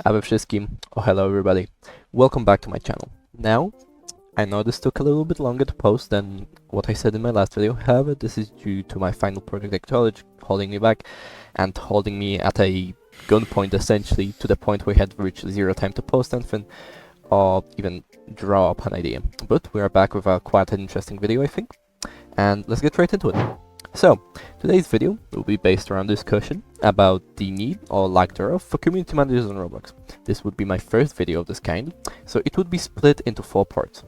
we wszystkim, oh hello everybody, welcome back to my channel. Now, I know this took a little bit longer to post than what I said in my last video, however this is due to my final project at college holding me back and holding me at a gunpoint essentially to the point where I had virtually zero time to post anything or even draw up an idea. But we are back with a quite an interesting video I think, and let's get right into it. So, today's video will be based around discussion about the need or lack thereof for community managers on Roblox. This would be my first video of this kind, so it would be split into 4 parts.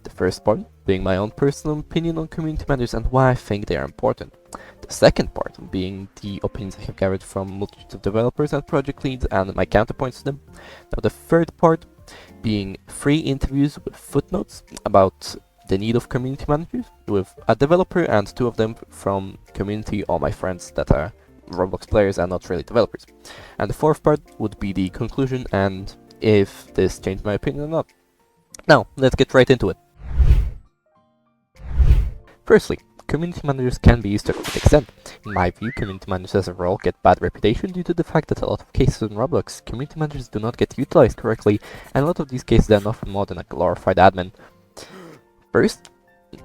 The first part being my own personal opinion on community managers and why I think they are important. The second part being the opinions I have gathered from multitudes of developers and project leads and my counterpoints to them. Now the third part being 3 interviews with footnotes about the need of community managers with a developer and 2 of them from community or my friends that are Roblox players and not really developers. And the fourth part would be the conclusion and if this changed my opinion or not. Now, let's get right into it. Firstly, community managers can be used to a great extent. In my view, community managers as a role get bad reputation due to the fact that a lot of cases in Roblox, community managers do not get utilized correctly, and a lot of these cases are nothing more than a glorified admin. First,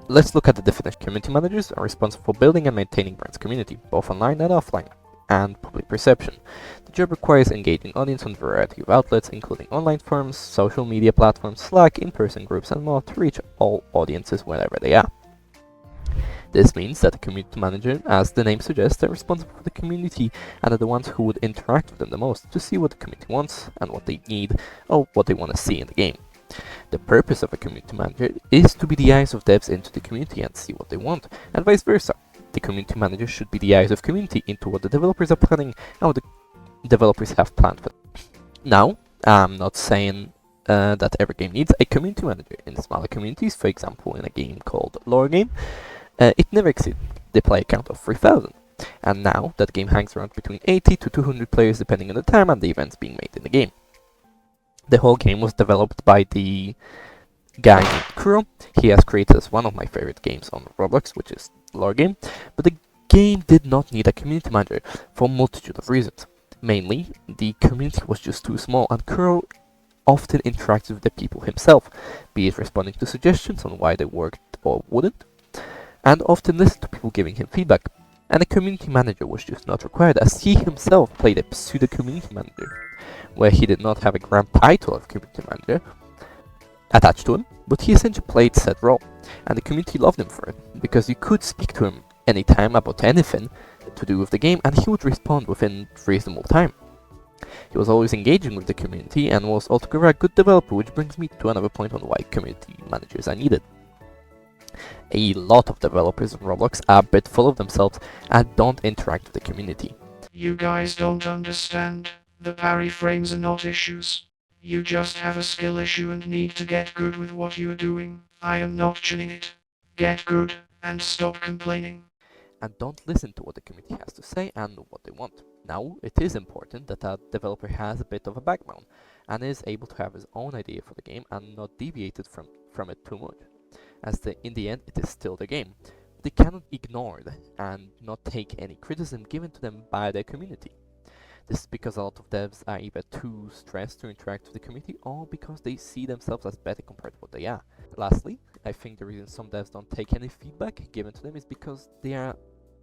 let's look at the definition. Community managers are responsible for building and maintaining brand's community, both online and offline, and public perception. The job requires engaging audience on a variety of outlets, including online forums, social media platforms, Slack, in-person groups, and more to reach all audiences wherever they are. This means that the community manager, as the name suggests, are responsible for the community and are the ones who would interact with them the most to see what the community wants and what they need or what they want to see in the game. The purpose of a community manager is to be the eyes of devs into the community and see what they want, and vice versa. The community manager should be the eyes of community into what the developers are planning and what the developers have planned for them. Now, I'm not saying that every game needs a community manager. In smaller communities, for example in a game called Lore Game, it never exceeded the player count of 3,000. And now, that game hangs around between 80 to 200 players depending on the time and the events being made in the game. The whole game was developed by the guy named Kuro. He has created one of my favorite games on Roblox, which is Lore Game, but the game did not need a community manager for a multitude of reasons. Mainly, the community was just too small, and Kuro often interacted with the people himself, be it responding to suggestions on why they worked or wouldn't, and often listened to people giving him feedback. And a community manager was just not required, as he himself played a pseudo-community manager, where he did not have a grand title of community manager attached to him, but he essentially played said role, and the community loved him for it, because you could speak to him anytime about anything to do with the game, and he would respond within reasonable time. He was always engaging with the community, and was altogether a good developer, which brings me to another point on why community managers are needed. A lot of developers in Roblox are a bit full of themselves and don't interact with the community. You guys don't understand. The parry frames are not issues. You just have a skill issue and need to get good with what you're doing. I am not tuning it. Get good and stop complaining. And don't listen to what the community has to say and what they want. Now, it is important that a developer has a bit of a background and is able to have his own idea for the game and not deviate from it too much, as in the end it is still the game. They cannot ignore it and not take any criticism given to them by their community. This is because a lot of devs are either too stressed to interact with the community or because they see themselves as better compared to what they are. Lastly, I think the reason some devs don't take any feedback given to them is because they are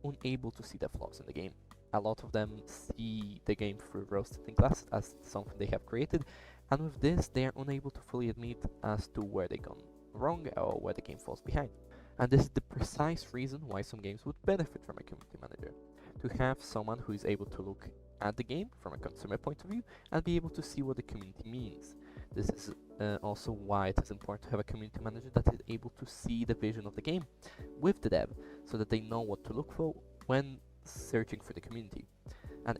unable to see the flaws in the game. A lot of them see the game through rose-tinted glasses as something they have created, and with this they are unable to fully admit as to where they gone wrong or where the game falls behind. And this is the precise reason why some games would benefit from a community manager. To have someone who is able to look at the game from a consumer point of view and be able to see what the community means. This is also why it is important to have a community manager that is able to see the vision of the game with the dev, so that they know what to look for when searching for the community, and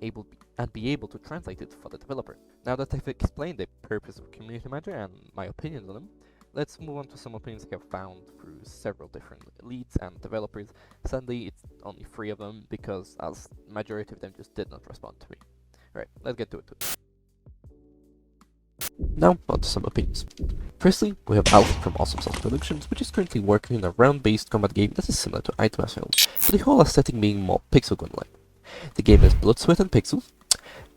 be able to translate it for the developer. Now that I've explained the purpose of a community manager and my opinions on them, let's move on to some opinions I have found through several different leads and developers. Sadly, it's only 3 of them, because as majority of them just did not respond to me. Alright, let's get to it. Now, on to some opinions. Firstly, we have Alti from Awesome Sauce Productions, which is currently working on a round-based combat game that is similar to Item Films, but the whole aesthetic being more pixel gun-like. The game is blood, sweat and pixels,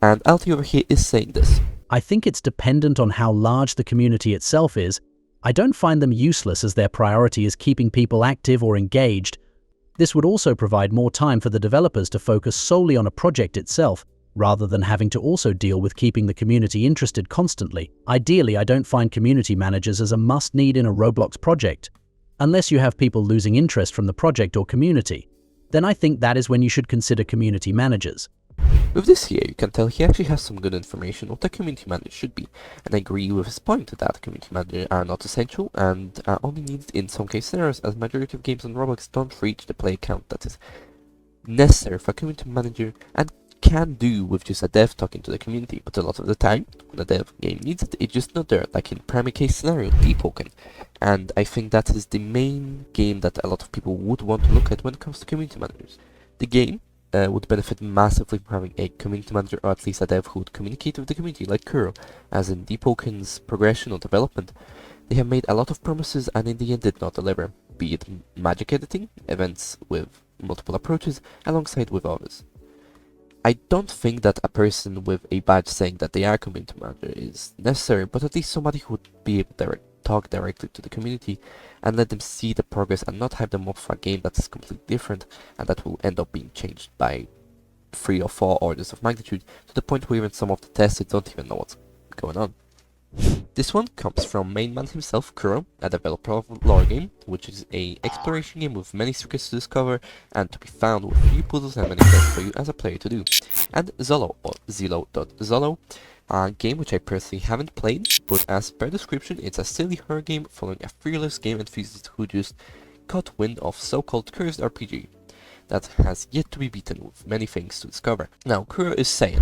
and Alti over here is saying this. I think it's dependent on how large the community itself is. I don't find them useless as their priority is keeping people active or engaged. This would also provide more time for the developers to focus solely on a project itself, rather than having to also deal with keeping the community interested constantly. Ideally, I don't find community managers as a must-need in a Roblox project. Unless you have people losing interest from the project or community, then I think that is when you should consider community managers. With this here, you can tell he actually has some good information what a community manager should be, and I agree with his point that community managers are not essential and are only needed in some case scenarios, as majority of games on Roblox don't reach the play count that is necessary for a community manager and can do with just a dev talking to the community. But a lot of the time, when a dev game needs it, it's just not there, like in primary case scenario, Deepoken. And I think that is the main game that a lot of people would want to look at when it comes to community managers. The game would benefit massively from having a community manager, or at least a dev who would communicate with the community, like Kuro, as in Deepoken's progression or development. They have made a lot of promises and in the end did not deliver, be it magic editing, events with multiple approaches, alongside with others. I don't think that a person with a badge saying that they are a community manager is necessary, but at least somebody who would be able to talk directly to the community and let them see the progress and not have them opt for a game that is completely different and that will end up being changed by 3 or 4 orders of magnitude to the point where even some of the testers don't even know what's going on. This one comes from main man himself, Kuro, a developer of Lore Game, which is a exploration game with many secrets to discover and to be found, with few puzzles and many quests for you as a player to do. And Zolo, or Zilo.Zolo, a game which I personally haven't played, but as per description it's a silly horror game following a fearless game enthusiast who just caught wind of so-called cursed RPG that has yet to be beaten with many things to discover. Now, Kuro is saying,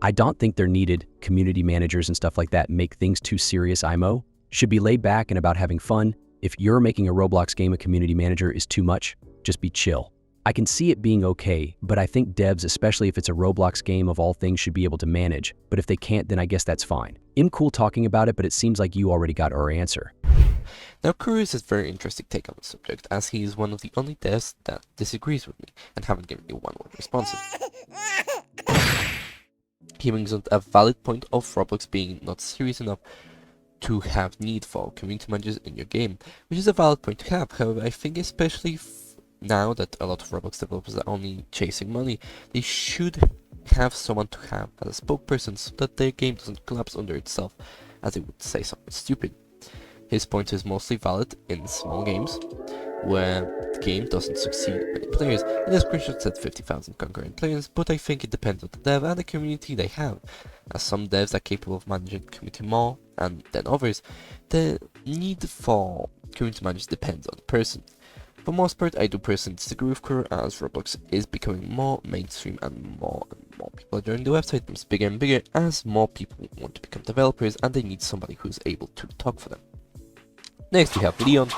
I don't think they're needed. Community managers and stuff like that make things too serious. IMO should be laid back and about having fun. If you're making a Roblox game, a community manager is too much. Just be chill. I can see it being okay, but I think devs, especially if it's a Roblox game of all things, should be able to manage. But if they can't, then I guess that's fine. I'm cool talking about it, but it seems like you already got our answer. Now, Kuro is a very interesting take on the subject, as he is one of the only devs that disagrees with me and haven't given me one word responses. He brings up a valid point of Roblox being not serious enough to have need for community managers in your game, which is a valid point to have. However, I think especially now that a lot of Roblox developers are only chasing money, they should have someone to have as a spokesperson so that their game doesn't collapse under itself, as it would say something stupid. His point is mostly valid in small games, where the game doesn't succeed with many players, and the screenshot said 50,000 concurrent players, but I think it depends on the dev and the community they have, as some devs are capable of managing the community more than others. The need for community managers depends on the person. For most part, I do personally disagree with Kuro, as Roblox is becoming more mainstream and more people are joining the website. It's bigger and bigger as more people want to become developers and they need somebody who's able to talk for them. Next we have Leon,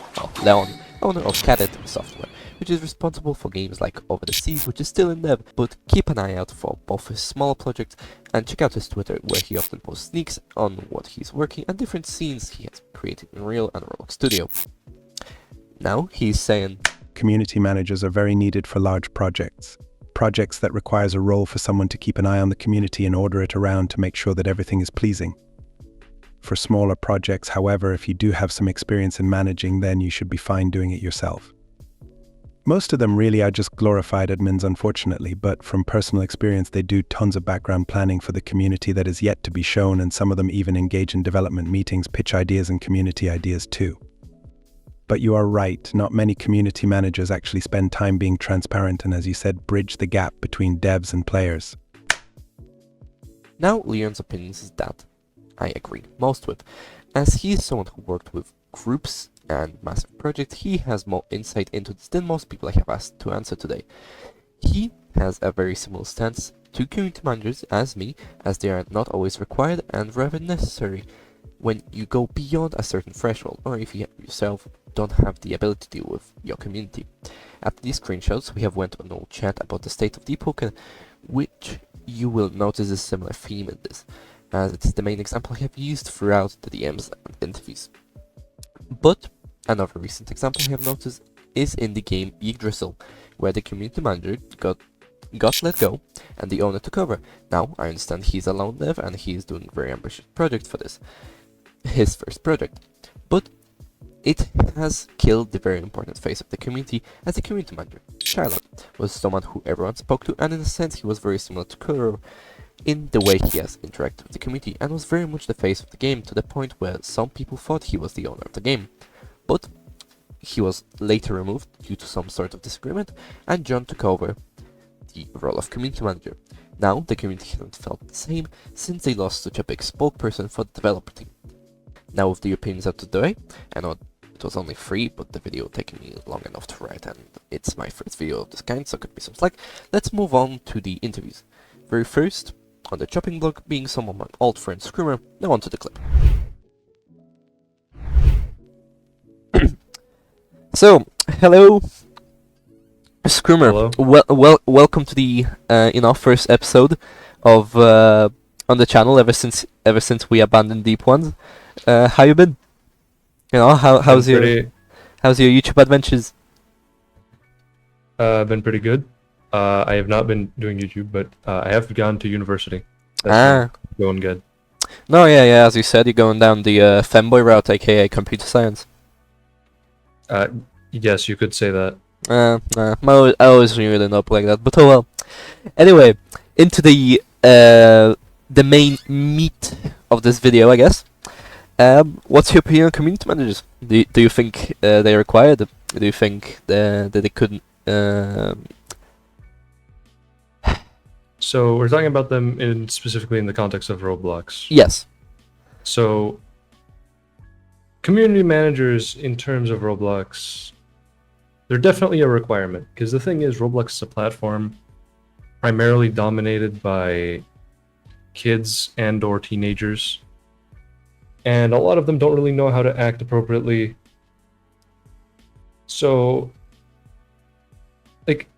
owner of Cadet Software, which is responsible for games like Over the Seas, which is still in dev, but keep an eye out for both his smaller projects and check out his Twitter, where he often posts sneaks on what he's working and different scenes he has created in Real and Roblox Studio. Now he's saying, community managers are very needed for large projects. Projects that requires a role for someone to keep an eye on the community and order it around to make sure that everything is pleasing. For smaller projects, however, if you do have some experience in managing, then you should be fine doing it yourself. Most of them really are just glorified admins, unfortunately, but from personal experience they do tons of background planning for the community that is yet to be shown, and some of them even engage in development meetings, pitch ideas and community ideas too. But you are right, not many community managers actually spend time being transparent and, as you said, bridge the gap between devs and players. Now Leon's opinions is that I agree most with, as he is someone who worked with groups and massive projects. He has more insight into this than most people I have asked to answer today. He has a very similar stance to community managers as me, as they are not always required and rather necessary when you go beyond a certain threshold, or if you yourself don't have the ability to deal with your community. After these screenshots, we have went on an old chat about the state of Deepoken, which you will notice a similar theme in this, as it is the main example I have used throughout the DMs and interviews. But another recent example I have noticed is in the game Big Drizzle, where the community manager got let go and the owner took over. Now, I understand he's a lone dev and he's doing a very ambitious project for this. His first project. But it has killed the very important face of the community as the community manager. Charlotte was someone who everyone spoke to, and in a sense he was very similar to Kuro in the way he has interacted with the community, and was very much the face of the game, to the point where some people thought he was the owner of the game. But he was later removed due to some sort of disagreement, and John took over the role of community manager. Now, the community hasn't felt the same since they lost such a big spokesperson for the developer team. Now, with the opinions out of the way, I know it was only 3, but the video taking me long enough to write, and it's my first video of this kind, so could be some slack. Let's move on to the interviews. Very first, on the chopping block, being some of my old friend Screamer. Now on to the clip. So, hello, Screamer. Hello. Welcome to the first episode of on the channel. Ever since we abandoned Deep Ones, how you been? How's your YouTube adventures? Been pretty good. I have not been doing YouTube, but I have gone to university. That's going good. No, yeah. As you said, you're going down the femboy route, aka computer science. Yes, you could say that. I always knew it up like that, but oh well. Anyway, into the main meat of this video, I guess. What's your opinion on community managers? Do you think they're required? Do you think that they couldn't? So we're talking about them specifically in the context of Roblox. Yes. So community managers in terms of Roblox, they're definitely a requirement, because the thing is, Roblox is a platform primarily dominated by kids and or teenagers, and a lot of them don't really know how to act appropriately. So like,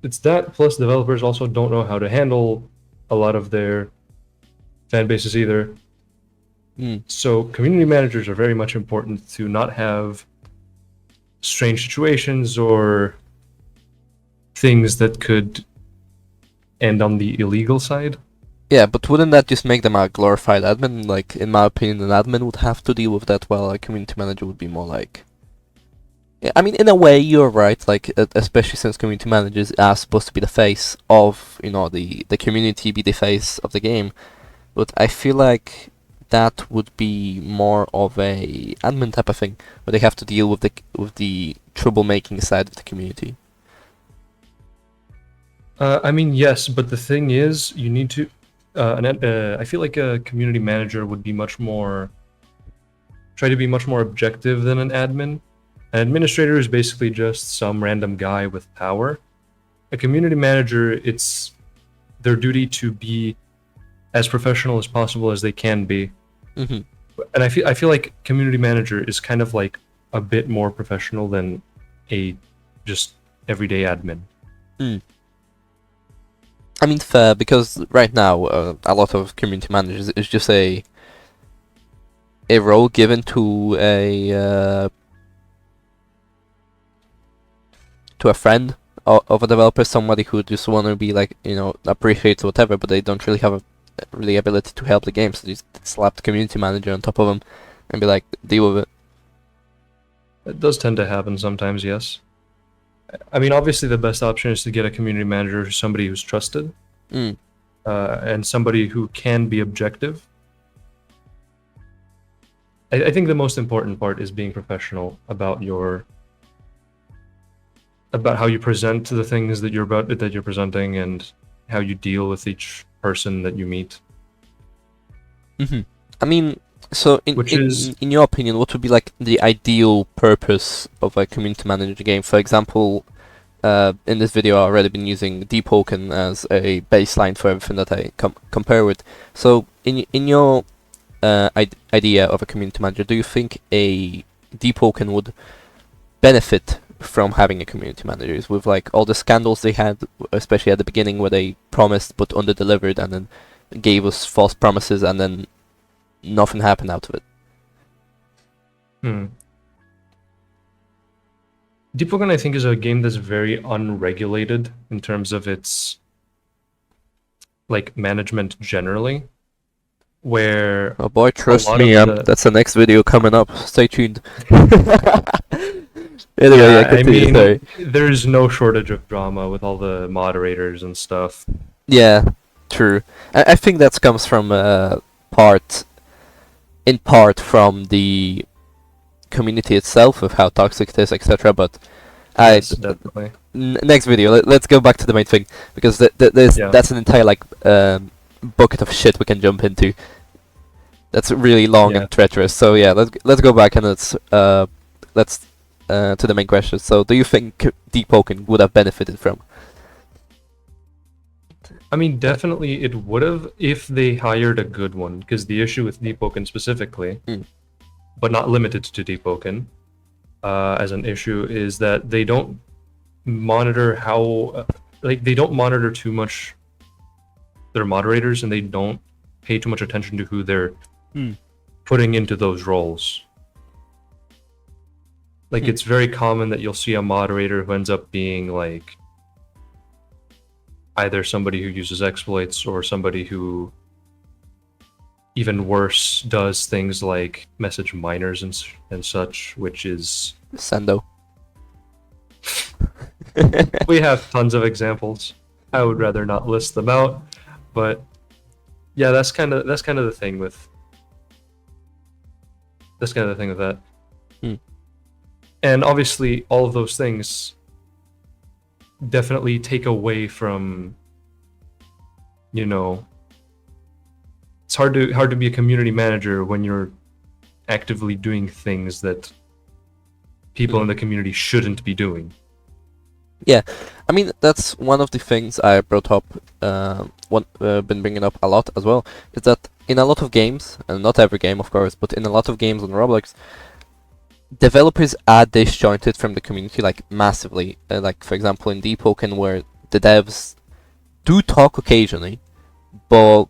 it's that, plus developers also don't know how to handle a lot of their fan bases either. So community managers are very much important to not have strange situations or things that could end on the illegal side. Yeah, but wouldn't that just make them a glorified admin? Like, in my opinion, an admin would have to deal with that, while a community manager would be more like... Yeah, I mean, in a way, you're right, like, especially since community managers are supposed to be the face of, the community, be the face of the game. But I feel like that would be more of a admin type of thing, where they have to deal with the troublemaking side of the community. I mean, yes, but the thing is, you need to... I feel like a community manager would be try to be much more objective than an admin. An administrator is basically just some random guy with power. A community manager, it's their duty to be as professional as possible as they can be. Mm-hmm. And I feel like community manager is kind of like a bit more professional than a just everyday admin. I mean, fair, because right now, a lot of community managers is just a role given to a friend of a developer, somebody who just want to be like, appreciates whatever, but they don't really have a ability to help the game, so just slap the community manager on top of them and be like, deal with it. It does tend to happen sometimes, yes. I mean, obviously the best option is to get a community manager, somebody who's trusted, and somebody who can be objective. I think the most important part is being professional about how you present the things that you're presenting, and how you deal with each person that you meet. I mean, so in your opinion, what would be like the ideal purpose of a community manager game? For example, in this video, I've already been using Deepoken as a baseline for everything that I compare with. So, in your idea of a community manager, do you think a Deepoken would benefit from having a community manager, with like all the scandals they had, especially at the beginning, where they promised but under-delivered, and then gave us false promises, and then nothing happened out of it? Deepoken, I think, is a game that's very unregulated in terms of its like management generally, where Oh boy, trust lot me, of the- that's the next video coming up. Stay tuned. Anyway, yeah, yeah, I continue, mean, sorry. there's no shortage of drama with all the moderators and stuff. Yeah, true. I think that comes from in part from the community itself of how toxic it is, etc. But Yes, definitely. next video, let's go back to the main thing because Yeah. that's an entire like bucket of shit we can jump into. That's really long Yeah. and treacherous. So yeah, let's go back and let's to the main question. So do you think depoking would have benefited from? I mean, definitely it would have if they hired a good one, because the issue with Deepoken specifically, but not limited to Deepoken, as an issue, is that they don't monitor how, they don't monitor too much their moderators, and they don't pay too much attention to who they're putting into those roles. Like, it's very common that you'll see a moderator who ends up being like either somebody who uses exploits or somebody who, even worse, does things like message minors and such, which is Sendo. we have tons of examples. I would rather not list them out, but yeah, that's kind of the thing with that. And obviously, all of those things definitely take away from, you know, it's hard to be a community manager when you're actively doing things that people in the community shouldn't be doing. Yeah, I mean that's one of the things I brought up, been bringing up a lot as well, is that in a lot of games, and not every game of course, but in a lot of games on Roblox, developers are disjointed from the community like massively. Like for example in Deepoken, where the devs do talk occasionally, but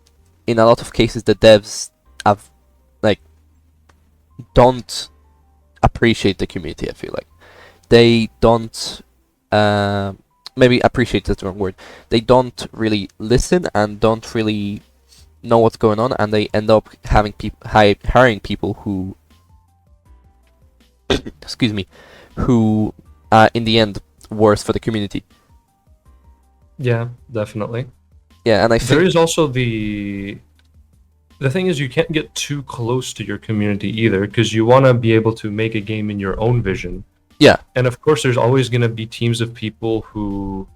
in a lot of cases the devs have don't appreciate the community. I feel like they don't. Maybe appreciate is the wrong word. They don't really listen and don't really know what's going on, and they end up having hiring people who, excuse me, who are in the end worse for the community. Yeah, definitely. Yeah, and I think there is also the thing is you can't get too close to your community either, because you want to be able to make a game in your own vision. Yeah. And of course, there's always going to be teams of people who,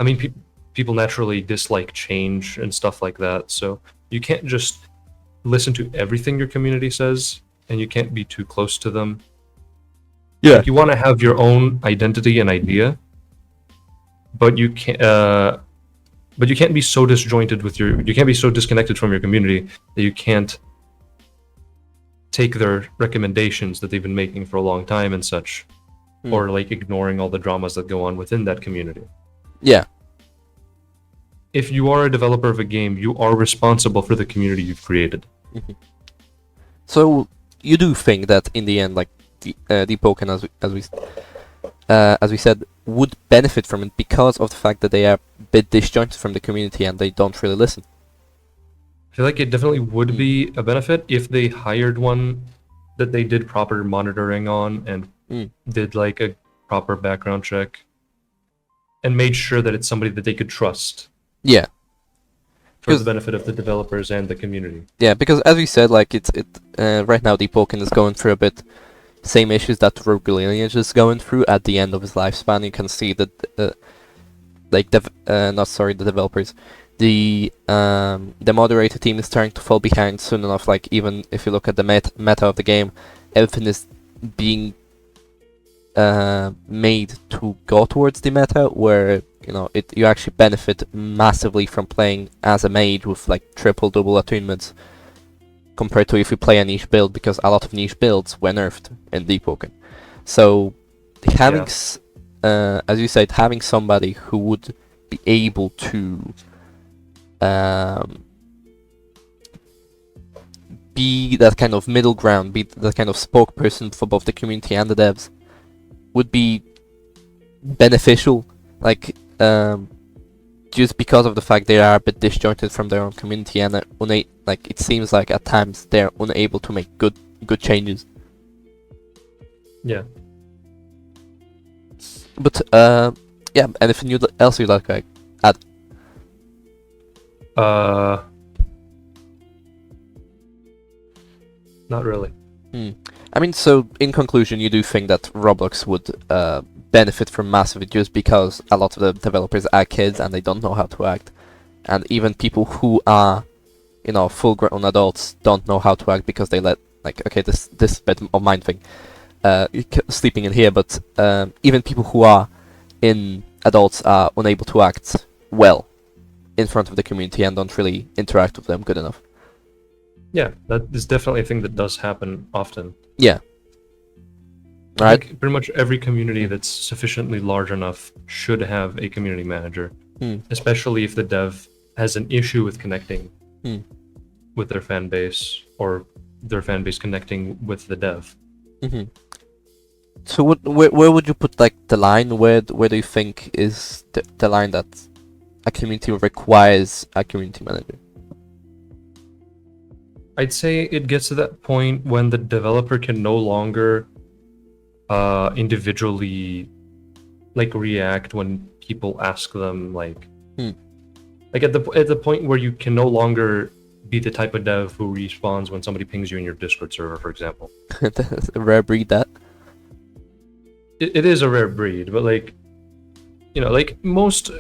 I mean, people naturally dislike change and stuff like that. So you can't just listen to everything your community says, and you can't be too close to them. Yeah. Like, you want to have your own identity and idea, but you can't. But you can't be so disjointed with you can't be so disconnected from your community that you can't take their recommendations that they've been making for a long time and such, or like ignoring all the dramas that go on within that community. Yeah. If you are a developer of a game, you are responsible for the community you've created. So you do think that in the end, like Deepoken, as we said, would benefit from it because of the fact that they are a bit disjointed from the community and they don't really listen. I feel like it definitely would be a benefit if they hired one that they did proper monitoring on and did like a proper background check and made sure that it's somebody that they could trust. Yeah. For the benefit of the developers and the community. Yeah, because as we said, like right now Deepoken is going through a bit same issues that Rogue Lineage is going through at the end of his lifespan. You can see that the developers, the moderator team is starting to fall behind soon enough. Like even if you look at the meta of the game, everything is being made to go towards the meta, where you actually benefit massively from playing as a mage with like triple double attunements, compared to if you play a niche build, because a lot of niche builds were nerfed in Deepoken. So having, as you said, having somebody who would be able to be that kind of middle ground, be that kind of spokesperson for both the community and the devs, would be beneficial. Like just because of the fact they are a bit disjointed from their own community and like it seems like at times they're unable to make good changes. Yeah. But yeah, anything else you'd like add? Not really. I mean, so in conclusion, you do think that Roblox would benefit from massively just because a lot of the developers are kids and they don't know how to act, and even people who are, full-grown adults don't know how to act because they let, like, okay, this bit of mind thing, sleeping in here, but even people who are in adults are unable to act well in front of the community and don't really interact with them good enough. Yeah, that is definitely a thing that does happen often. Yeah. I think pretty much every community that's sufficiently large enough should have a community manager, especially if the dev has an issue with connecting with their fan base or their fan base connecting with the dev. So where would you put like the line? Where do you think is the line that a community requires a community manager? I'd say it gets to that point when the developer can no longer individually like react when people ask them like at the point where you can no longer be the type of dev who responds when somebody pings you in your Discord server, for example. That's a rare breed, that. It is a rare breed, but like most,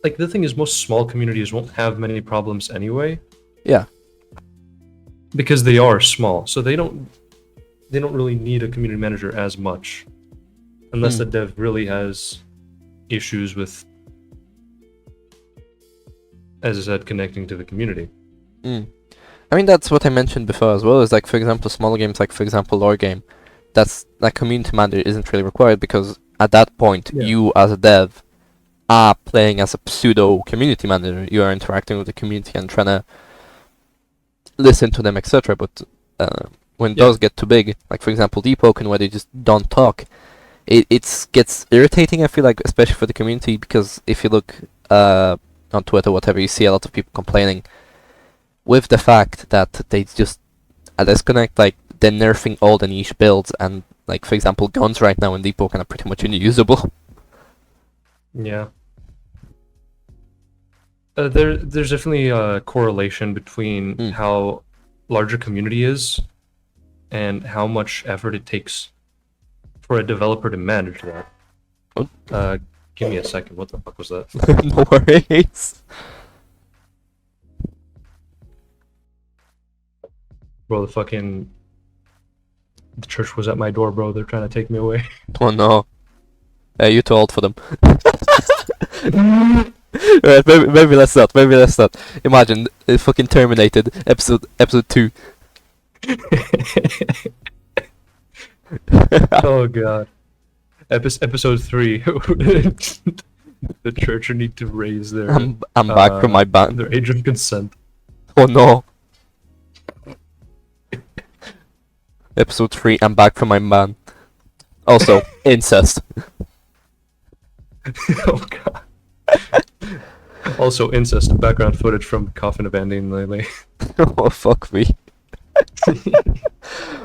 like the thing is most small communities won't have many problems anyway. Yeah. Because they are small, so they don't really need a community manager as much, unless the dev really has issues with, as I said, connecting to the community. I mean, that's what I mentioned before as well, is like, for example, smaller games like, for example, Lore Game, that's like community manager isn't really required because at that point, you as a dev are playing as a pseudo community manager. You are interacting with the community and trying to listen to them, etc. But when those get too big, like for example Deep Oaken, where they just don't talk, it gets irritating, I feel like, especially for the community, because if you look on Twitter, whatever, you see a lot of people complaining with the fact that they just disconnect, like they're nerfing all the niche builds, and like for example guns right now in Deep Oaken are pretty much unusable. Yeah. There's definitely a correlation between how large a community is and how much effort it takes for a developer to manage that. Oh. Give me a second. What the fuck was that? No worries. Bro, the church was at my door, bro. They're trying to take me away. Oh no. You're too old for them. Right, maybe let's not. Imagine fucking Terminated episode 2. Oh god. Episode 3. The church need to raise their I'm back from my ban. their age of consent. Oh no. Episode 3, I'm back from my ban. Also, incest. Oh god. Also incest background footage from Coffin Abandoning lately. Oh fuck me.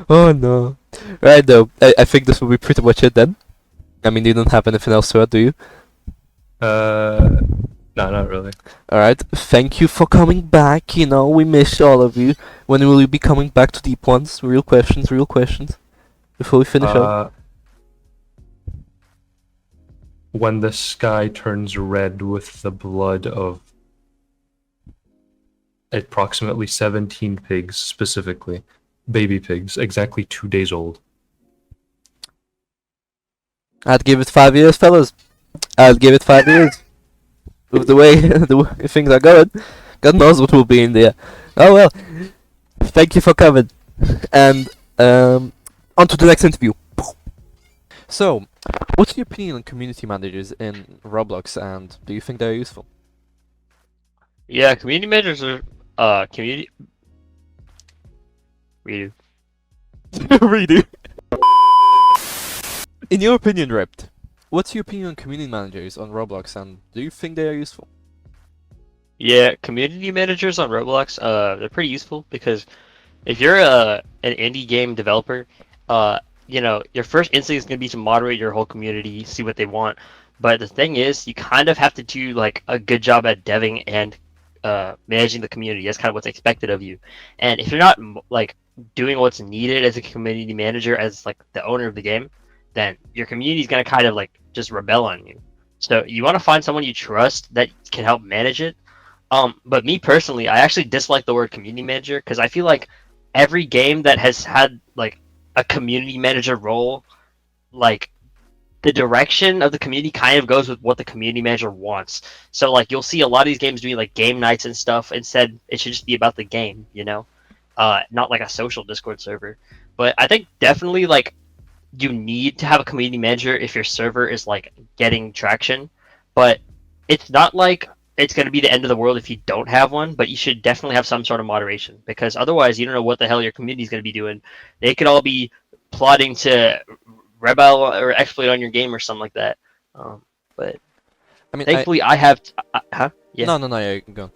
Oh no. Right though, I think this will be pretty much it then. I mean, you don't have anything else to add, do you? No, not really. Alright, thank you for coming back, we miss all of you. When will you be coming back to Deep Ones? Real questions. Before we finish up. When the sky turns red with the blood of approximately 17 pigs, specifically. Baby pigs, exactly 2 days old. I'd give it 5 years, fellas. I'd give it 5 years. With the way things are going, God knows what will be in there. Oh well. Thank you for coming. And on to the next interview. So, what's your opinion on community managers in Roblox, and do you think they're useful? Yeah, community managers are community. Redo. In your opinion, Ript, what's your opinion on community managers on Roblox, and do you think they are useful? Yeah, community managers on Roblox, they're pretty useful because if you're an indie game developer, you know, your first instinct is gonna be to moderate your whole community, see what they want. But the thing is, you kind of have to do like a good job at deving and managing the community. That's kind of what's expected of you. And if you're not like doing what's needed as a community manager, as like the owner of the game, then your community is gonna kind of like just rebel on you. So you want to find someone you trust that can help manage it. But me personally, I actually dislike the word community manager because I feel like every game that has had like a community manager role, like the direction of the community kind of goes with what the community manager wants. So like you'll see a lot of these games doing like game nights and stuff. Instead, it should just be about the game, you know, not like a social Discord server. But I think definitely like you need to have a community manager if your server is like getting traction, but it's not like it's going to be the end of the world if you don't have one, but you should definitely have some sort of moderation because otherwise you don't know what the hell your community is going to be doing. They could all be plotting to rebel or exploit on your game or something like that. But I mean, thankfully I have huh? Yeah. no, yeah, go.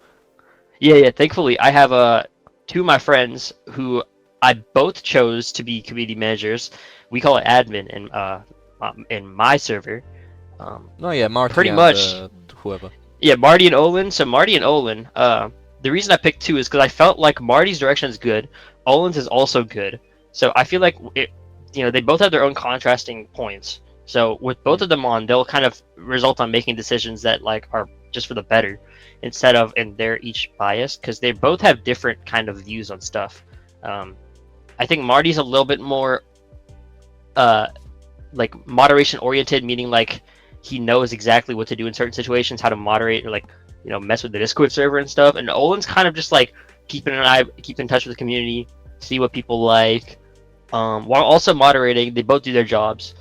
Yeah. Thankfully, I have two of my friends who I both chose to be community managers. We call it admin in my server. No, yeah, Marty Pretty and much. whoever. Yeah, Marty and Olin. So Marty and Olin. The reason I picked two is because I felt like Marty's direction is good. Olin's is also good. So I feel like it. You know, they both have their own contrasting points. So with both of them on, they'll kind of result on making decisions that like are just for the better, instead of in their each bias, because they both have different kind of views on stuff. I think Marty's a little bit more like moderation oriented, meaning like he knows exactly what to do in certain situations, how to moderate or like, you know, mess with the Discord server and stuff. And Olin's kind of just like keep in touch with the community, see what people like, while also moderating. They both do their jobs.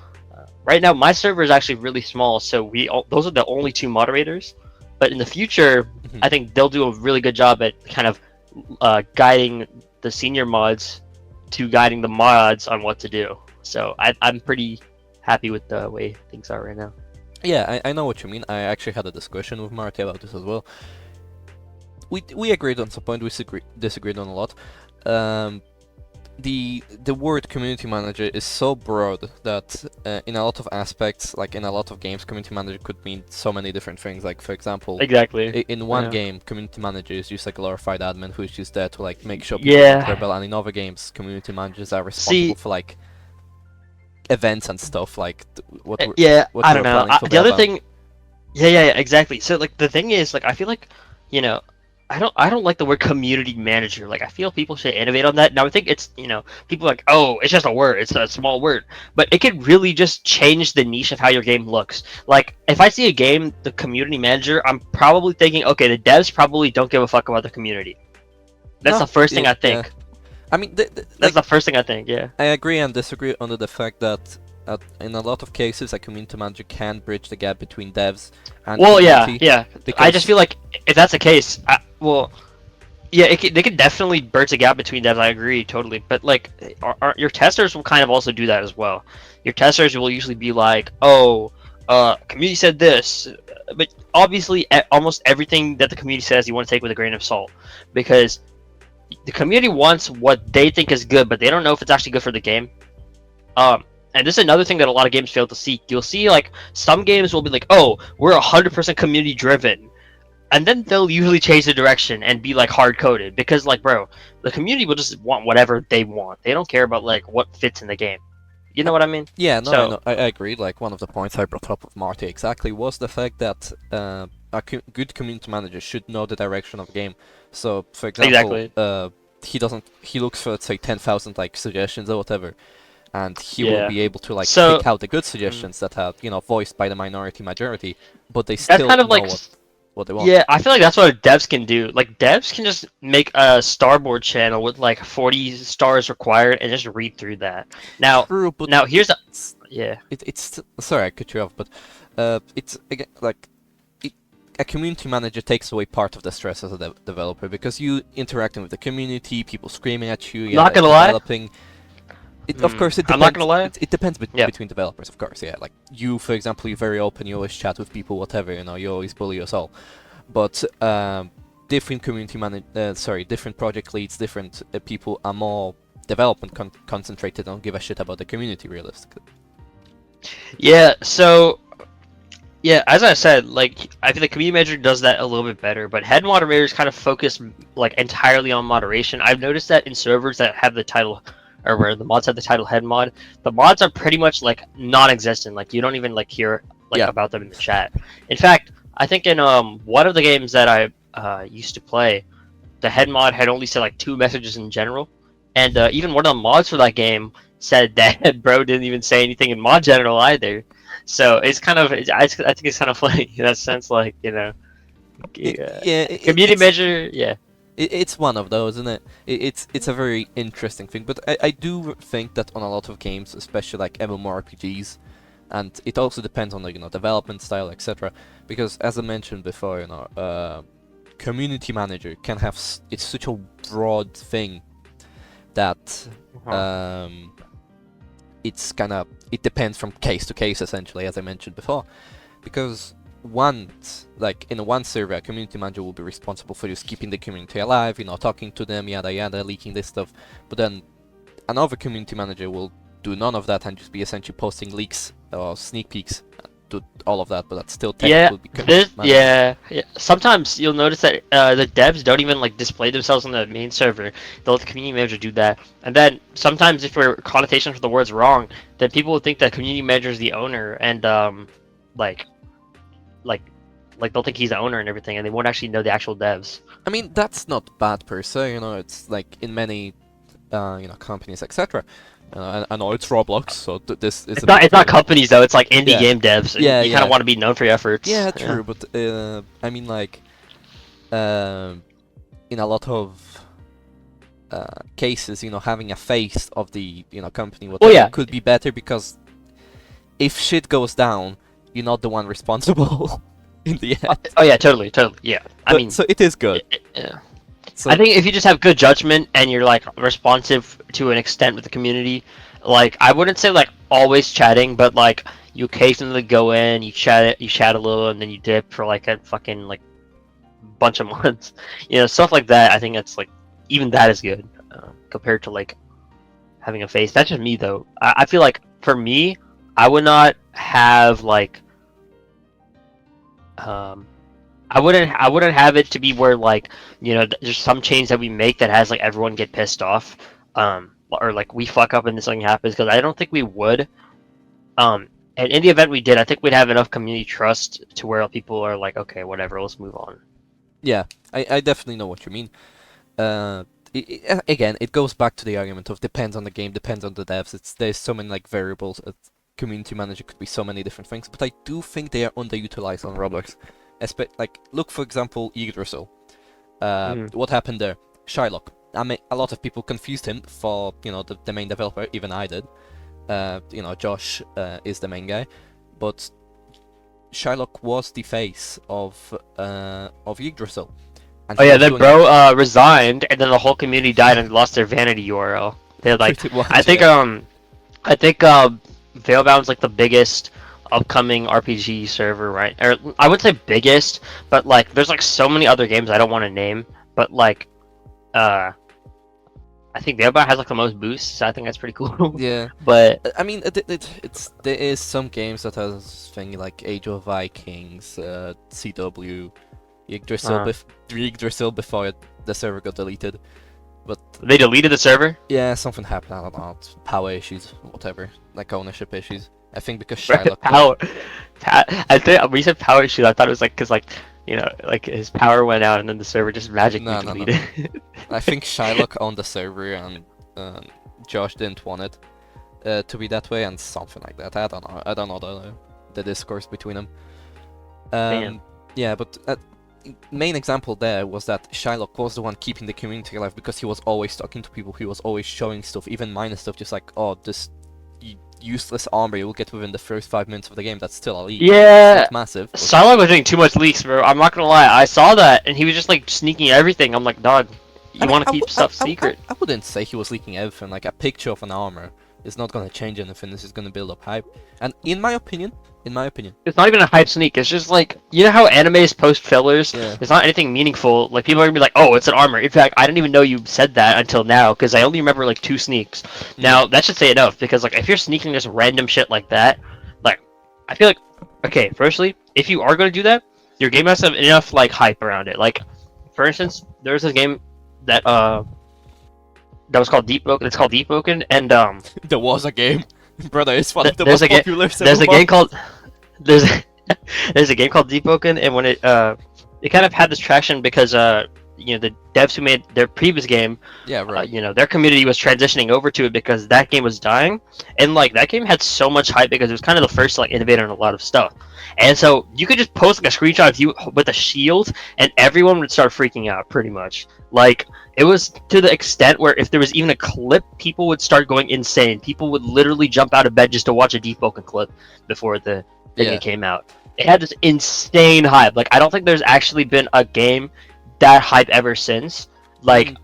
Right now, my server is actually really small, so those are the only two moderators. But in the future, I think they'll do a really good job at kind of guiding the senior mods to guiding the mods on what to do. So I'm pretty happy with the way things are right now. Yeah, I know what you mean. I actually had a discussion with Marty about this as well. We agreed on some point, we disagreed on a lot. The word community manager is so broad that in a lot of aspects, like in a lot of games, community manager could mean so many different things. Like for example, Exactly. in one Yeah. game, community manager is just like a glorified admin who is just there to like make sure people Yeah. don't rebel, and in other games, community managers are responsible for like events and stuff like what Yeah, what I we're don't know. planning for The other Bell. thing, yeah, exactly. So like the thing is, like I feel like, you know, I don't like the word community manager. Like I feel people should innovate on that. Now I think it's, you know, people are like, oh, it's just a word. It's a small word, but it could really just change the niche of how your game looks. Like if I see a game, the community manager, I'm probably thinking, okay, the devs probably don't give a fuck about the community. That's No, the first thing I yeah. think. I mean, That's the first thing I think. Yeah. I agree and disagree under the fact that in a lot of cases, a community manager can bridge the gap between devs and Well, community. yeah. I just feel like if that's the case, yeah, they could definitely bridge the gap between devs. I agree totally, but like, your testers will kind of also do that as well. Your testers will usually be like, "Oh, community said this," but obviously, almost everything that the community says, you want to take with a grain of salt, because the community wants what they think is good, but they don't know if it's actually good for the game. And this is another thing that a lot of games fail to seek. You'll see like some games will be like, "Oh, we're 100% community driven," and then they'll usually change the direction and be like hard coded because like, bro, the community will just want whatever they want. They don't care about like what fits in the game. You know what I mean? Yeah, no, So, I agree. Like one of the points I brought up with Marty exactly was the fact that good community manager should know the direction of the game. So, for example, Exactly. he looks for, let's say, 10,000 like suggestions or whatever, and he will Yeah. be able to like So- pick out the good suggestions that are, you know, voiced by the minority majority, but they That's still kind of know like what they want. Yeah, I feel like that's what devs can do. Like devs can just make a starboard channel with like 40 stars required and just read through that. Now, True, but now here's a it's, yeah. it's sorry I cut you off, but it's again like a community manager takes away part of the stress as a developer because you interacting with the community, people screaming at you, Not gonna lie. developing. Of course, it I'm depends. not gonna lie. It depends Yeah. between developers, of course. Yeah, like you, for example, you're very open. You always chat with people, whatever. You know, you always bully us all. But different different project leads, different people are more development concentrated. Don't give a shit about the community, realistically. Yeah, so yeah, as I said, like I feel like community manager does that a little bit better, but head moderators kind of focus like entirely on moderation. I've noticed that in servers that have the title, or where the mods have the title head mod, the mods are pretty much like non-existent. Like you don't even like hear like Yeah. about them in the chat. In fact, I think in one of the games that I used to play, the head mod had only said like 2 messages in general, and even one of the mods for that game said that bro didn't even say anything in mod general either. So it's kind of, I think it's kind of funny in that sense, like, you know, community manager, yeah. It's one of those, isn't it? It's a very interesting thing, but I do think that on a lot of games, especially like MMORPGs, and it also depends on the development style, etc. Because as I mentioned before, community manager can have it's such a broad thing that it's it depends from case to case, essentially, as I mentioned before, because like in one server, a community manager will be responsible for just keeping the community alive, talking to them, yada yada, leaking this stuff, but then another community manager will do none of that and just be essentially posting leaks or sneak peeks, do all of that, but that's still technically yeah. Sometimes you'll notice that the devs don't even like display themselves on the main server. They'll let the community manager do that, and then sometimes if your connotation for the word's wrong, then people will think that community manager is the owner, and like they'll think he's the owner and everything, and they won't actually know the actual devs. I mean, that's not bad per se, it's like in many companies, etc. I know it's Roblox, so this is it's not companies though, it's like indie game devs. And Yeah, you kind of want to be known for your efforts. Yeah, true, but I mean, like, in a lot of cases, having a face of the company could be better, because if shit goes down, you're not the one responsible in the end. Oh yeah, totally, yeah. I mean, so it is good. Yeah. So, I think if you just have good judgment and you're like responsive to an extent with the community, like I wouldn't say like always chatting, but like you occasionally go in, you chat a little, and then you dip for like a fucking like bunch of months, stuff like that. I think that's like even that is good compared to like having a face. That's just me though. I feel like for me, I would not have like I wouldn't have it to be where like there's some change that we make that has like everyone get pissed off, or like we fuck up and then something happens, because I don't think we would. And in the event we did, I think we'd have enough community trust to where people are like, okay, whatever, let's move on. Yeah, I definitely know what you mean. Again, it goes back to the argument of depends on the game, depends on the devs. There's so many like variables. Community manager could be so many different things, but I do think they are underutilized on Roblox. Like, look, for example, Yggdrasil. What happened there? Shylock. I mean, a lot of people confused him for, the main developer, even I did. Josh is the main guy. But Shylock was the face of Yggdrasil. And oh yeah, then bro resigned, and then the whole community died and lost their vanity URL. They're like, I think Veilbound's like the biggest upcoming RPG server, right? Or I would say biggest, but like there's like so many other games I don't want to name, but like I think Veilbound has like the most boosts, so I think that's pretty cool. Yeah, but I mean, there is some games that has things like Age of Vikings, CW, Yggdrasil before the server got deleted. But they deleted the server? Yeah, something happened. I don't know, power issues, whatever, like ownership issues. I think because Shylock. I think when you said power issues, I thought it was like because like like his power went out and then the server just magically deleted. No. I think Shylock owned the server and Josh didn't want it to be that way, and something like that. I don't know the discourse between them. Yeah, but main example there was that Shylock was the one keeping the community alive, because he was always talking to people, he was always showing stuff, even minor stuff, just like, oh, this useless armor you will get within the first 5 minutes of the game, that's still a leak. Yeah, it's massive. Shylock was doing too much leaks, bro. I'm not gonna lie, I saw that, and he was just like sneaking everything. I'm like, dog, you want to keep stuff secret. I wouldn't say he was leaking everything. Like a picture of an armor It's not gonna change anything. This is gonna build up hype. And in my opinion, It's not even a hype sneak. It's just like, you know how animes post fillers? Yeah. It's not anything meaningful. Like, people are gonna be like, oh, it's an armor. In fact, I didn't even know you said that until now, because I only remember like 2 sneaks. Now, that should say enough, because like, if you're sneaking just random shit like that, like, I feel like, okay, firstly, if you are gonna do that, your game has to have enough like hype around it. Like, for instance, there's a game that that was called Deep Broken. It's called Deep Broken, and there was a game, brother. It's one of the there's most a popular. there's a game called there's there's a game called Deep Broken, and when it kind of had this traction because you know, the devs who made their previous game, Yeah, right. you know, their community was transitioning over to it because that game was dying, and like that game had so much hype because it was kind of the first to like innovate on a lot of stuff, and so you could just post like a screenshot of you with a shield, and everyone would start freaking out pretty much. Like, it was to the extent where if there was even a clip, people would start going insane. People would literally jump out of bed just to watch a Deep Broken clip before the thing came out. It had this insane hype. Like, I don't think there's actually been a game that hype ever since. Like,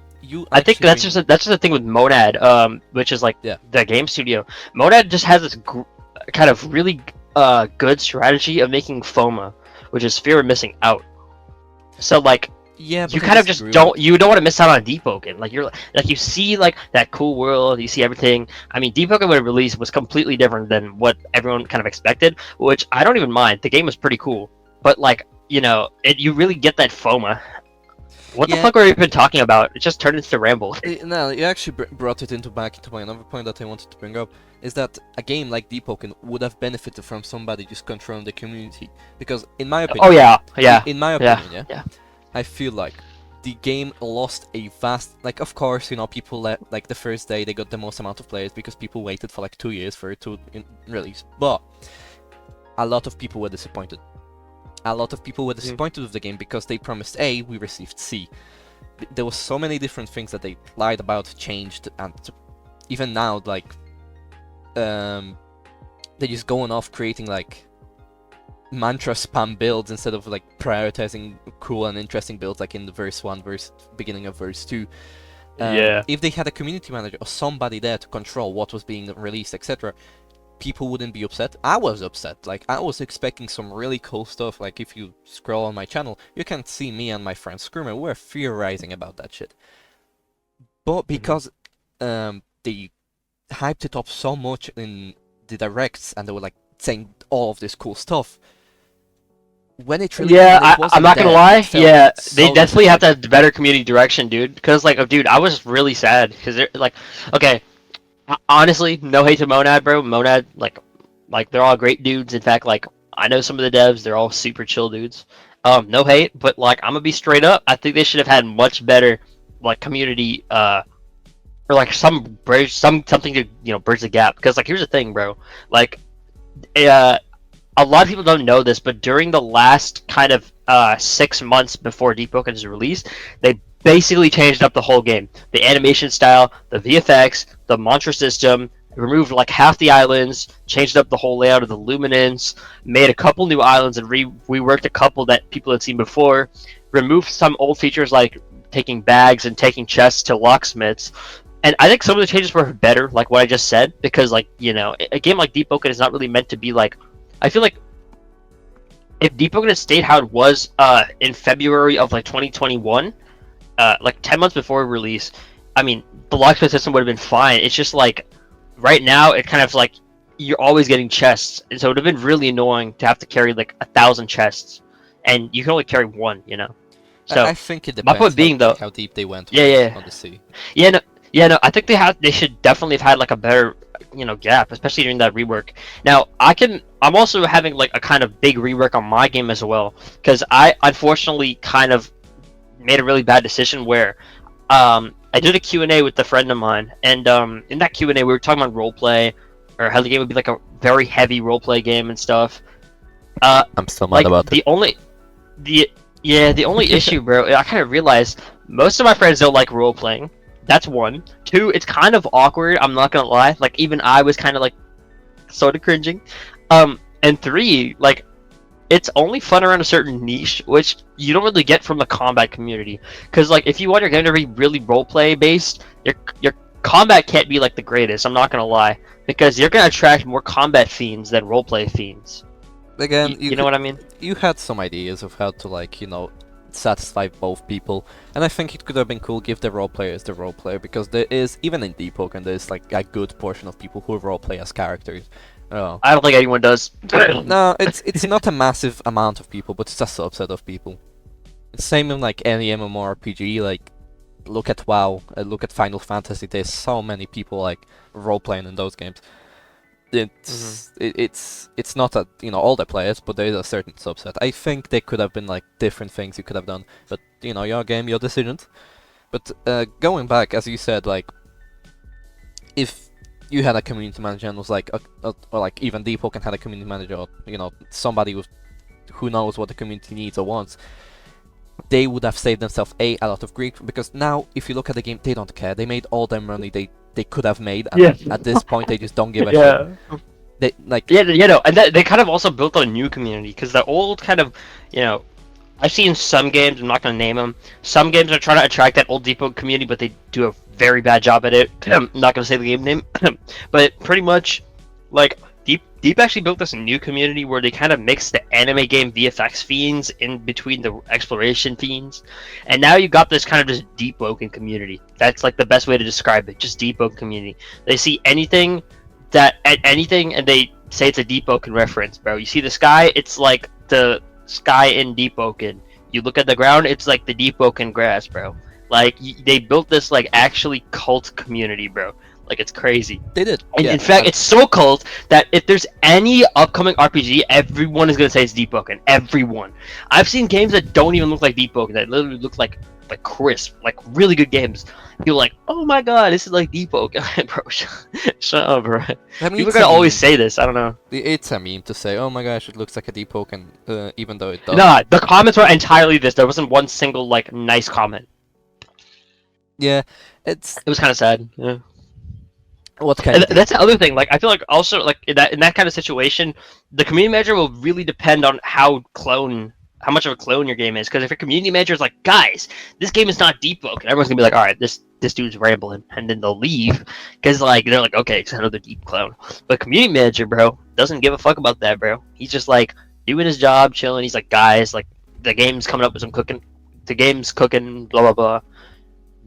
I think that's just the thing with Monad, which is like the game studio. Monad just has this kind of really good strategy of making FOMA, which is fear of missing out. So like, yeah, you kind of just don't want to miss out on Deep Broken. Like, you're like, you see like that cool world, you see everything. I mean, Deep Broken when it released was completely different than what everyone kind of expected, which I don't even mind. The game was pretty cool, but like, you know, you really get that FOMA. What the fuck were we even talking about? It just turned into ramble. No, you actually brought it back into my another point that I wanted to bring up, is that a game like Deep Broken would have benefited from somebody just controlling the community. Because in my opinion... Oh yeah. In my opinion, I feel like the game lost a vast... Like, of course, you know, people like the first day they got the most amount of players because people waited for like 2 years for it to release. But a lot of people were disappointed. A lot of people were disappointed with the game because they promised A, we received C. There was so many different things that they lied about, changed, and even now, like, they're just going off creating like mantra spam builds instead of like prioritizing cool and interesting builds like in the verse 1, beginning of verse 2. If they had a community manager or somebody there to control what was being released, etc., people wouldn't be upset. I was upset. Like, I was expecting some really cool stuff. Like, if you scroll on my channel, you can see me and my friend Screamer. We're theorizing about that shit. But because they hyped it up so much in the directs, and they were like saying all of this cool stuff, when it really I'm not gonna lie. Yeah, they definitely have to have better community direction, dude. Because like, dude, I was really sad because they're like, okay. Honestly, no hate to Monad, bro. Monad, like they're all great dudes. In fact, like, I know some of the devs, they're all super chill dudes. No hate, but like, I'm gonna be straight up. I think they should have had much better, like, community, or like some bridge, something to, you know, bridge the gap. Because like, here's the thing, bro. Like, a lot of people don't know this, but during the last kind of 6 months before Deep Broken is released, they basically changed up the whole game. The animation style, the VFX, the mantra system, removed like half the islands, changed up the whole layout of the luminance, made a couple new islands and reworked a couple that people had seen before, removed some old features like taking bags and taking chests to locksmiths. And I think some of the changes were better, like what I just said, because like, you know, a game like Deep Broken is not really meant to be like, I feel like if Deep Broken had stayed how it was in February of like 2021, like 10 months before release, I mean, the locksmith system would have been fine. It's just like, right now, it kind of like, you're always getting chests, and so it would have been really annoying to have to carry like 1,000 chests, and you can only carry one, you know. So I think it depends. My point being, though, how deep they went. On the sea. No, I think they should definitely have had like a better, you know, gap, especially during that rework. Now, I'm also having like a kind of big rework on my game as well, because I unfortunately kind of made a really bad decision where I did a Q&A with a friend of mine, and in that Q&A we were talking about roleplay, or how the game would be like a very heavy roleplay game and stuff. I'm still mad about it. The only issue, bro, I kind of realized most of my friends don't like role-playing. That's one. Two, it's kind of awkward, I'm not gonna lie. Like, even I was kind of like, sort of cringing. And three, like, it's only fun around a certain niche, which you don't really get from the combat community. Because, like, if you want your game to be really roleplay based, your combat can't be like the greatest. I'm not gonna lie, because you're gonna attract more combat fiends than roleplay fiends. Again, You know what I mean? You had some ideas of how to, like, you know, satisfy both people, and I think it could have been cool give the role players the role player, because there is, even in Deep Poker, there's like a good portion of people who role play as characters. Oh. I don't think anyone does. No, it's not a massive amount of people, but it's a subset of people. Same in like any MMORPG, like look at WoW, look at Final Fantasy. There's so many people like role playing in those games. It's not a, you know, all the players, but there is a certain subset. I think there could have been like different things you could have done, but you know, your game, your decisions. But going back, as you said, like if you had a community manager and was like, or like even Deep Poker had a community manager, or you know, somebody who knows what the community needs or wants, they would have saved themselves a lot of grief, because now if you look at the game, they don't care. They made all their money they could have made, and at this point they just don't give a shit. They like and they kind of also built a new community, because the old kind of, you know, I've seen some games, I'm not going to name them, some games are trying to attract that old Deep Poker community, but they do a very bad job at it. I'm not going to say the game name, but pretty much, like, Deep actually built this new community where they kind of mixed the anime game VFX fiends in between the exploration fiends, and now you got this kind of just Deep Poker community. That's like the best way to describe it, just Deep Poker community. They see anything and they say it's a Deep Poker reference, bro. You see the sky, it's like the sky in Deep Poker. You look at the ground, it's like the Deep Poker grass, bro. Like they built this like actually cult community, bro. Like it's crazy. They did. In fact, it's so cult that if there's any upcoming RPG, everyone is gonna say it's Deep Poker. Everyone. I've seen games that don't even look like Deep Poker, that literally look like crisp, like really good games. People are like, oh my god, this is like Deep Poker. Bro, shut up, bro. I mean, People are gonna always say this. I don't know. It's a meme to say, oh my gosh, it looks like a Deep Poker, even though it doesn't. Nah, the comments were entirely this. There wasn't one single like nice comment. Yeah, it was kind of sad. Yeah. What kind of that's the other thing. Like, I feel like also like in that kind of situation, the community manager will really depend on how much of a clone your game is. Because if your community manager is like, guys, this game is not Deep Poker, and everyone's gonna be like, all right, this dude's rambling, and then they'll leave because like they're like, okay, it's another Deep clone. But community manager, bro, doesn't give a fuck about that, bro. He's just like doing his job, chilling. He's like, guys, like the game's coming up with some cooking. The game's cooking, blah blah blah.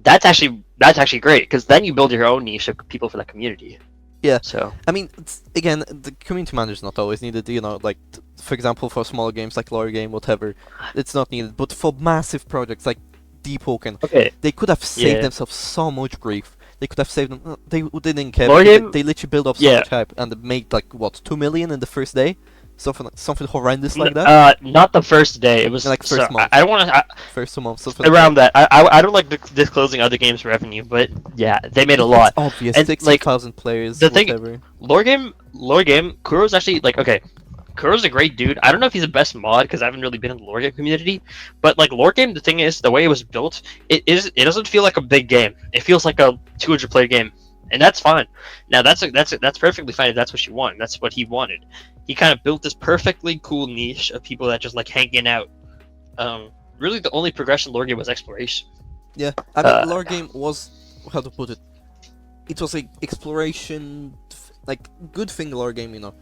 That's actually great, because then you build your own niche of people for that community. Yeah. So I mean, again, the community manager is not always needed. You know, like for example, for smaller games like lore game, whatever, it's not needed. But for massive projects like Deep Poker, they could have saved themselves so much grief. They could have saved them. They didn't care. They literally built up so much hype, and they made like what, 2 million in the first day. Something horrendous like that. Not the first day. It was like first month. I don't want to. First month. Around that. I don't like disclosing other games' revenue, but yeah, they made a lot. It's obvious. And 60,000 players. The whatever. thing, lore game. Kuro's actually like, okay. Kuro's a great dude. I don't know if he's the best mod because I haven't really been in the lore game community, but like lore game, the thing is, the way it was built, it doesn't feel like a big game. It feels like a 200 player game, and that's fine. Now that's perfectly fine if that's what you want. That's what he wanted. He kind of built this perfectly cool niche of people that just like hanging out. Really, the only progression lore game was exploration. Yeah, I mean, lore game was, how to put it, it was like exploration, like good thing lore game, you know.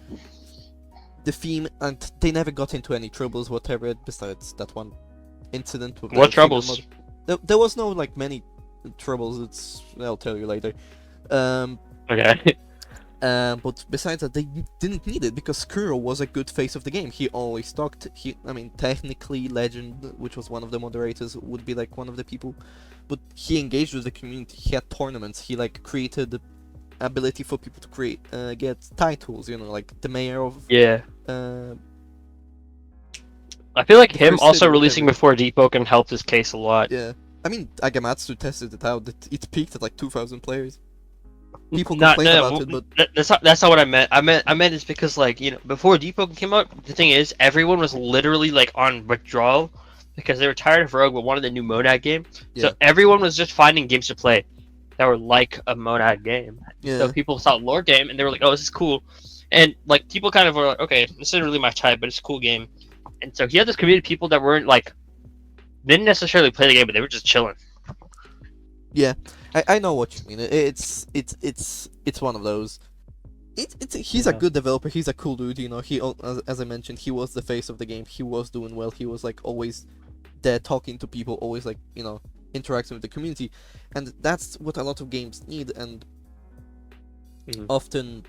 The theme, and they never got into any troubles, whatever, besides that one incident. With what troubles? There was no like many troubles. I'll tell you later. Okay. But besides that, they didn't need it, because Kuro was a good face of the game. He always talked. I mean, technically, Legend, which was one of the moderators, would be like one of the people, but he engaged with the community. He had tournaments. He like created the ability for people to create, get titles. You know, like the mayor of. Yeah. I feel like him also releasing before Deep Poker helped his case a lot. Yeah. I mean, Agamatsu tested it out. It peaked at like 2,000 players. People about it, but that's not what I meant. I meant it's because, like, you know, before Deep Poker came out, the thing is, everyone was literally like on withdrawal because they were tired of Rogue but wanted a new Monad game. Yeah. So everyone was just finding games to play that were like a Monad game. Yeah. So people saw lore game and they were like, "Oh, this is cool," and like people kind of were like, "Okay, this isn't really my type, but it's a cool game." And so he had this community of people that weren't like, didn't necessarily play the game, but they were just chilling. Yeah, I know what you mean. It's one of those. He's a good developer. He's a cool dude. You know, as I mentioned, he was the face of the game. He was doing well. He was like always there talking to people, always like, you know, interacting with the community, and that's what a lot of games need, and often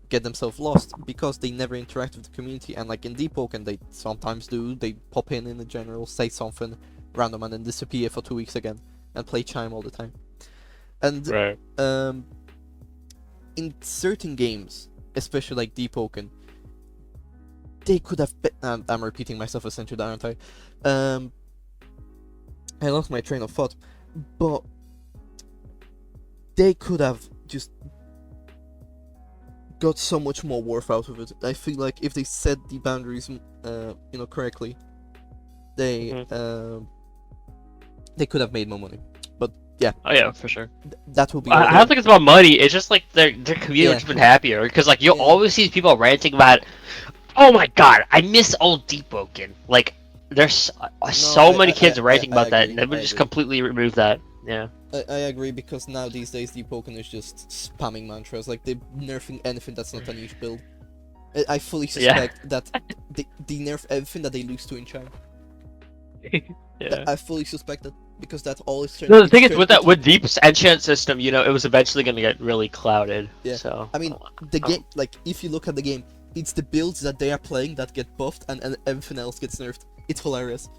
get themselves lost because they never interact with the community. And like in Deep Oak, and they sometimes do, they pop in the general, say something random, and then disappear for 2 weeks again and play Chime all the time. And in certain games, especially like Deep Oaken, they could have I'm repeating myself essentially, aren't I? I lost my train of thought, but they could have just got so much more worth out of it. I feel like if they set the boundaries, you know, correctly, they could have made more money. But yeah. Oh yeah, for sure. That will be. I don't think it's about money. It's just like their community would have been happier, because like you'll always see people ranting about, oh my god, I miss old Deep Oaken. Like there's so many kids ranting about that, and they would just completely remove that. Yeah. I agree, because now these days Deep Oaken is just spamming mantras, like they're nerfing anything that's not a niche build. I fully suspect that they nerf everything that they lose to in Chime. Yeah. I fully suspect that, because that's all it's No, the thing is with Deep's enchant system, you know, it was eventually gonna get really clouded. Yeah. So I mean, the game, like if you look at the game, it's the builds that they are playing that get buffed, and everything else gets nerfed. It's hilarious.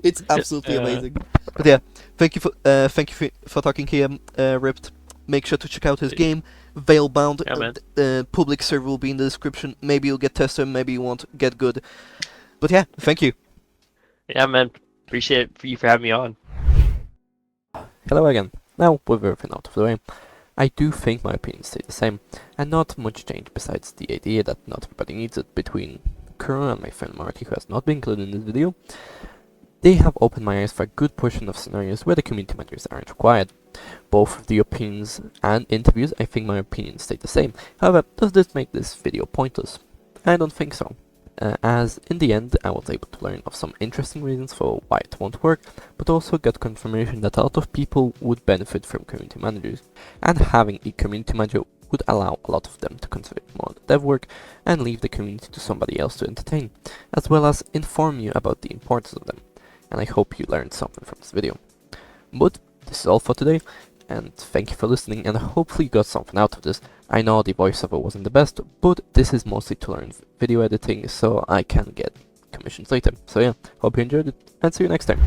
It's absolutely amazing. But yeah, thank you for talking here, Ript. Make sure to check out his game, Veilbound. Public server will be in the description. Maybe you'll get tested, maybe you won't get good. But yeah, thank you. Yeah, man. Appreciate you for having me on. Hello again. Now, with everything out of the way, I do think my opinions stay the same, and not much change besides the idea that not everybody needs it. Between Kuro and my friend Marty, who has not been included in this video, they have opened my eyes for a good portion of scenarios where the community managers aren't required. Both of the opinions and interviews, I think my opinions stay the same. However, does this make this video pointless? I don't think so. As in the end I was able to learn of some interesting reasons for why it won't work, but also got confirmation that a lot of people would benefit from community managers, and having a community manager would allow a lot of them to concentrate more on the dev work and leave the community to somebody else to entertain, as well as inform you about the importance of them. And I hope you learned something from this video. But this is all for today, and thank you for listening, and hopefully you got something out of this. I know the voiceover wasn't the best, but this is mostly to learn video editing so I can get commissions later. So yeah, hope you enjoyed it, and see you next time.